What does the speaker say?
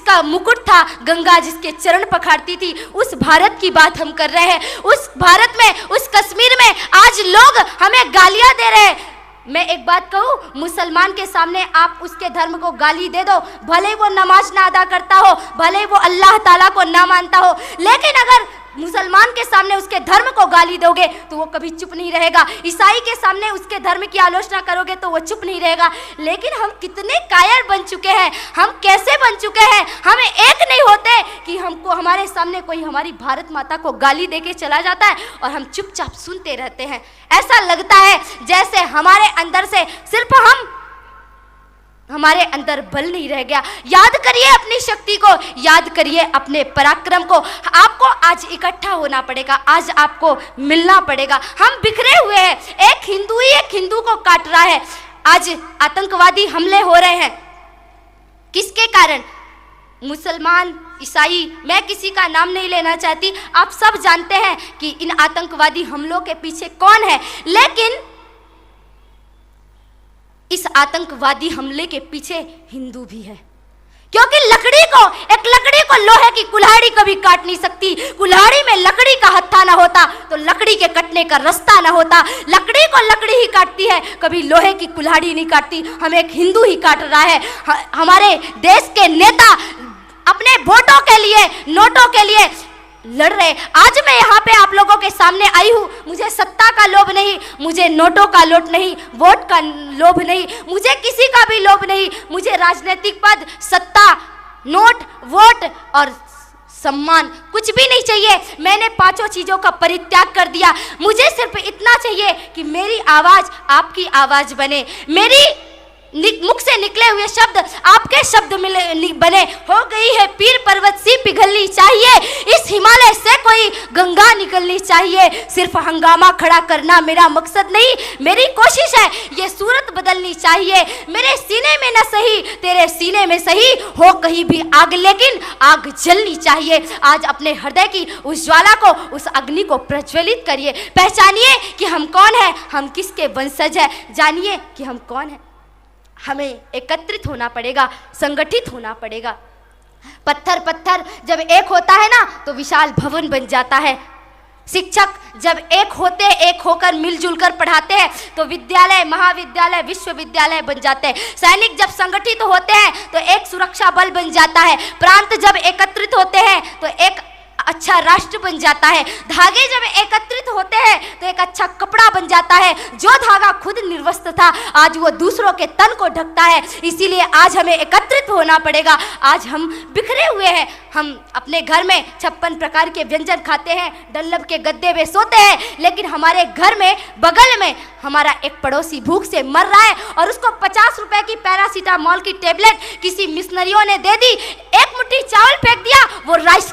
जिसका मुकुट था, गंगा जिसके चरण पखारती थी, उस भारत की बात हम कर रहे हैं। उस भारत में, उस कश्मीर में आज लोग हमें गालियां दे रहे हैं। मैं एक बात कहूँ, मुसलमान के सामने आप उसके धर्म को गाली दे दो, भले वो नमाज ना अदा करता हो, भले वो अल्लाह ताला को ना मानता हो, लेकिन अगर मुसलमान के सामने उसके धर्म को गाली दोगे तो वो कभी चुप नहीं रहेगा। ईसाई के सामने उसके धर्म की आलोचना करोगे तो वो चुप नहीं रहेगा। लेकिन हम कितने कायर बन चुके हैं, हम कैसे बन चुके हैं, हम एक नहीं होते कि हमको हमारे सामने कोई हमारी भारत माता को गाली देके चला जाता है और हम चुपचाप सुनते रहते हैं। ऐसा लगता है जैसे हमारे अंदर से सिर्फ हमारे अंदर बल नहीं रह गया। याद करिए अपनी शक्ति को, याद करिए अपने पराक्रम को। आपको आज इकट्ठा होना पड़ेगा, आज आपको मिलना पड़ेगा। हम बिखरे हुए हैं, एक हिंदू ही एक हिंदू को काट रहा है। आज आतंकवादी हमले हो रहे हैं, किसके कारण? मुसलमान, ईसाई, मैं किसी का नाम नहीं लेना चाहती, आप सब जानते हैं कि इन आतंकवादी हमलों के पीछे कौन है। लेकिन इस आतंकवादी हमले के पीछे हिंदू भी है, क्योंकि एक लकड़ी को लोहे की कुल्हाड़ी कभी काट नहीं सकती। कुल्हाड़ी में लकड़ी का हत्था ना होता तो लकड़ी के कटने का रास्ता ना होता। लकड़ी को लकड़ी ही काटती है, कभी लोहे की कुल्हाड़ी नहीं काटती। हमें एक हिंदू ही काट रहा है। हमारे देश के नेता अपने वोटों के लिए, नोटों के लिए लड़ रहे। आज मैं यहाँ पे आप लोगों के सामने आई हूँ, मुझे सत्ता का लोभ नहीं, मुझे नोटों का लोभ नहीं, वोट का लोभ नहीं, मुझे किसी का भी लोभ नहीं। मुझे राजनीतिक पद, सत्ता, नोट, वोट और सम्मान कुछ भी नहीं चाहिए। मैंने पांचों चीजों का परित्याग कर दिया। मुझे सिर्फ इतना चाहिए कि मेरी आवाज आपकी आवाज बने, मेरी मुख से निकले हुए शब्द आपके शब्द बने। हो गई है पीर पर्वत सी पिघलनी चाहिए, इस हिमालय से कोई गंगा निकलनी चाहिए। सिर्फ हंगामा खड़ा करना मेरा मकसद नहीं, मेरी कोशिश है ये सूरत बदलनी चाहिए। मेरे सीने में न सही, तेरे सीने में सही हो कहीं भी आग, लेकिन आग जलनी चाहिए। आज अपने हृदय की उस ज्वाला को, उस अग्नि को प्रज्वलित करिए। पहचानिए कि हम कौन है, हम किसके वंशज है। जानिए कि हम कौन है। हमें एकत्रित होना पड़ेगा, संगठित होना पड़ेगा। पत्थर पत्थर जब एक होता है ना तो विशाल भवन बन जाता है। शिक्षक जब एक होकर मिलजुल कर पढ़ाते हैं तो विद्यालय, महाविद्यालय, विश्वविद्यालय बन जाते हैं। सैनिक जब संगठित होते हैं तो एक सुरक्षा बल बन जाता है। प्रांत जब एकत्रित होते हैं तो एक अच्छा राष्ट्र बन जाता है। धागे जब एकत्रित होते हैं तो एक अच्छा कपड़ा बन जाता है। जो धागा खुद निर्वस्त्र था आज वो दूसरों के तन को ढकता है। इसीलिए आज हमें एकत्रित होना पड़ेगा। आज हम बिखरे हुए हैं। हम अपने घर में 56 प्रकार के व्यंजन खाते हैं, डल्लब के गद्दे में सोते हैं, लेकिन हमारे घर में बगल में हमारा एक पड़ोसी भूख से मर रहा है और उसको 50 रुपए की पैरासीटामोल की टेबलेट किसी मिशनरियों ने दे दी, एक मुट्ठी चावल फेंक दिया, वो राइस